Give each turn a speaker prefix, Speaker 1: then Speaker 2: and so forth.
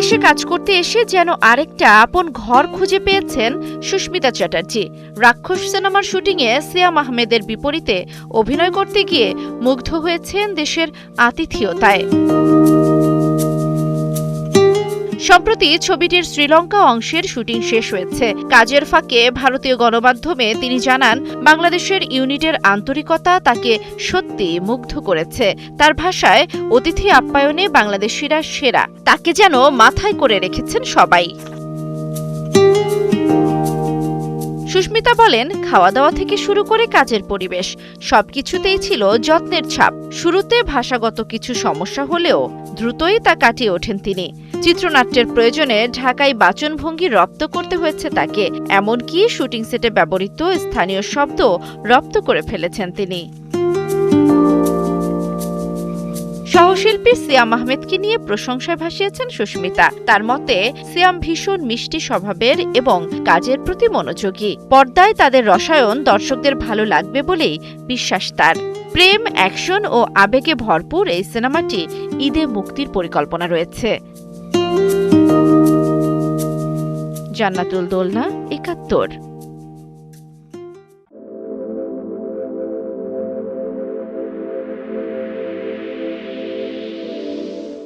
Speaker 1: বাংলাদেশে কাজ করতে এসে যেন আরেকটা আপন ঘর খুঁজে পেয়েছেন সুস্মিতা চ্যাটার্জি। রাক্ষস সিনেমার শুটিংয়ে সিয়াম আহমেদের বিপরীতে অভিনয় করতে গিয়ে মুগ্ধ হয়েছেন দেশের আতিথেয়তায়। সম্প্রতি ছবিটির শ্রীলঙ্কা অংশের শুটিং শেষ হয়েছে। কাজের ফাঁকে ভারতীয় গণমাধ্যমে তিনি জানান, বাংলাদেশের ইউনিটের আন্তরিকতা তাকে সত্যি মুগ্ধ করেছে। তার ভাষায়, অতিথি আপ্যায়নে বাংলাদেশিরা সেরা, তাকে যেন মাথায় করে রেখেছেন সবাই। সুস্মিতা বলেন, খাওয়া দাওয়া থেকে শুরু করে কাজের পরিবেশ সবকিছুতেই ছিল যত্নের ছাপ। শুরুতে ভাষাগত কিছু সমস্যা হলেও দ্রুতই তা কাটিয়ে ওঠেন তিনি। চিত্রনাট্যের প্রয়োজনে ঢাকায় বাচনভঙ্গি রপ্ত করতে হয়েছে তাকে, এমনকি শুটিং সেটে ব্যবহৃত স্থানীয় শব্দ রপ্ত করে ফেলেছেন তিনি। সহশিল্পী সিয়াম আহমেদকে নিয়ে প্রশংসায় ভাসিয়েছেন সুস্মিতা। তার মতে, সিয়াম ভীষণ মিষ্টি স্বভাবের এবং কাজের প্রতি মনোযোগী। পর্দায় তাদের রসায়ন দর্শকদের ভালো লাগবে বলেই বিশ্বাস তার। প্রেম, অ্যাকশন ও আবেগে ভরপুর এই সিনেমাটি ঈদে মুক্তির পরিকল্পনা রয়েছে। জান্নাতুল দোলনা, ৭১।